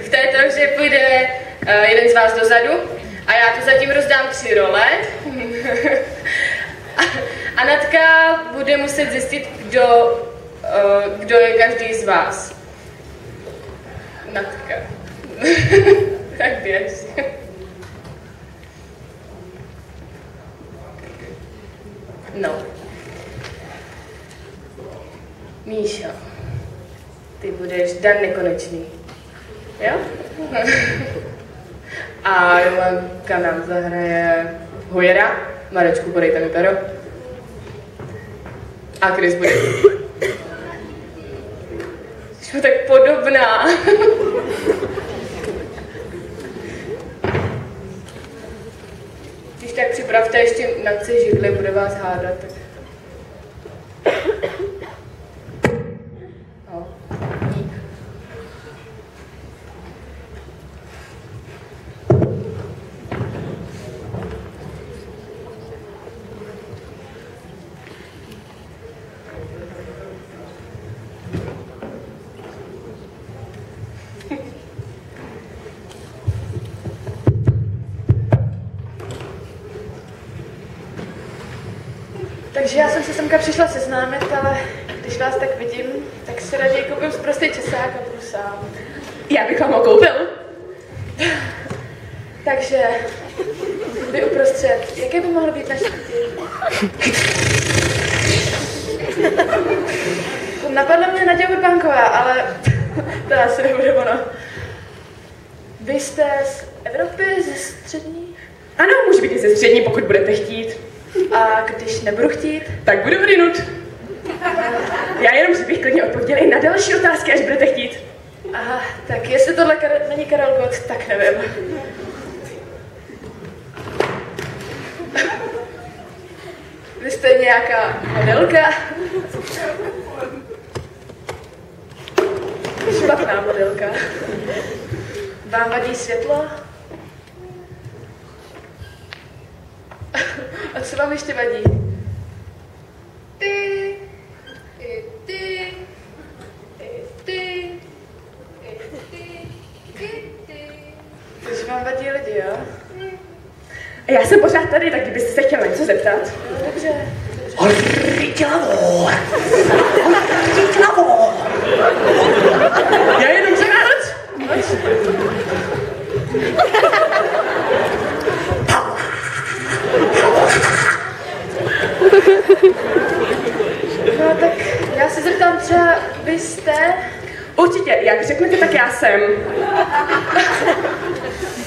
V této hře půjde jeden z vás dozadu a já tu zatím rozdám 3 role. A Natka bude muset zjistit, kdo je každý z vás. Natka. Tak běž. No. Míša, ty budeš Dan Nekonečný. Jo? A Romanka nám zahraje Hojera. Marečku, podejte mi pero. A Chris bude. Jsi tak podobná. Když tak připravte ještě Natce židli, bude vás hádat. No, dík. Takže já jsem se semka přišla seznámit, ale když vás tak vidím, tak si raději koupím zprostý česák a budu sám. Já bych vám ho koupil. Takže vy uprostřed, jaké by mohlo být naše děti? Napadla mě Naděja Urbánková, ale to asi nebude ono. Vy jste z Evropy, ze střední? Ano, může být i ze střední, pokud budete chtít. A když nebudu chtít? Tak budu odinut. Já jenom si bych klidně odpověděla i na další otázky, až budete chtít. Aha, tak jestli tohle není Karel Gott, tak nevím. Vy jste nějaká modelka? Špatná modelka. Vám vadí světlo? A co vám ještě vadí? Ty, i ty, i ty, i ty, i ty. Takže vám vadí lidi, jo? Já jsem pořád tady, tak kdybyste se chtěla něco zeptat. Dobře. Ryťlavo! Ryťlavo! Já jenom se rád. No tak já se zeptám třeba, vy jste? Určitě, jak řeknete, tak já jsem.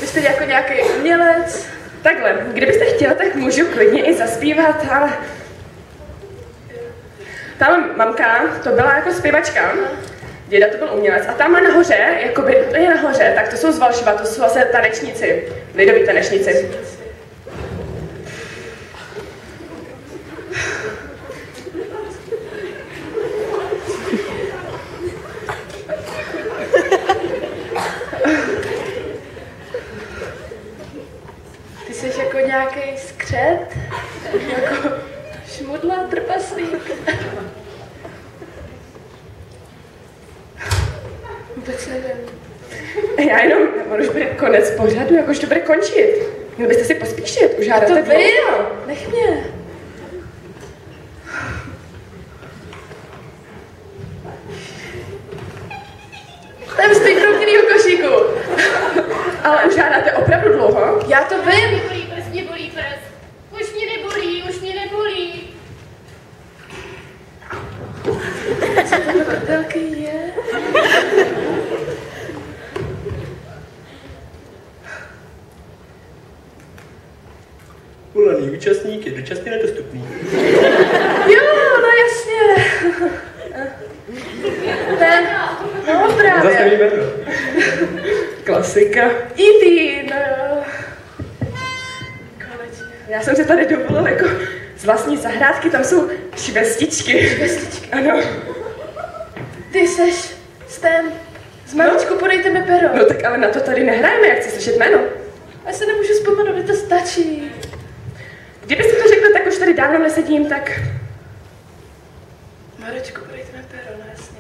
Vy jste jako nějaký umělec? Takhle, kdybyste chtěla, tak můžu klidně i zaspívat, ale... Tam mamka, to byla jako zpěvačka, děda to byl umělec a tamhle nahoře, jakoby, to je nahoře, tak to jsou z Valšova, to jsou vlastně tanečníci, lidoví tanečníci. Ty jsi jako nějaký skřet? Jako šmudla, trpaslík? Vůbec nevím. Já jenom, on už bude konec pořadu, jakož to bude končit. Měl byste si pospíšit, už hádáte To vy, nech mě. Tam stojí kroutinýho košíku. Ale už hádáte opravdu dlouho? Já to vím. Mě bolí prst. Už mě nebolí, už mě nebolí. Co to do vrtelky je? Volaný účastník je dočasně nedostupný. Jo, no jasně. Ten, no právě. Zase mi vedlo. Klasika. E.T., no jo. Konečně. Já jsem se tady dovolil jako z vlastní zahrádky, tam jsou švestičky. Švestičky. Ano. Ty seš Stan. Z maličku podejte mi pero. No tak ale na to tady nehrajeme, jak chci slyšet jméno. Já se nemůžu vzpomenout, kdy to stačí. Kdybyste to řekl, tak už tady dávno nesedím, tak... Marečku, podejte mi pero, no jasně.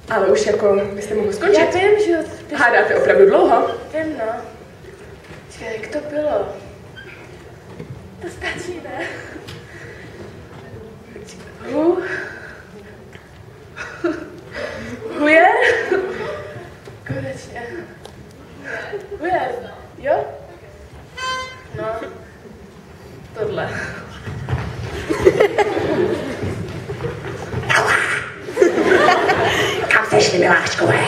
Ale už jako byste mohli skončit. Já vím, že jo. Hádáte opravdu dlouho? Vím, no. Čekaj, jak to bylo? To stačí, ne? Hujer? Konečně. Hujer, jo? No. Tohle. Kam jsi šli, miláčkové?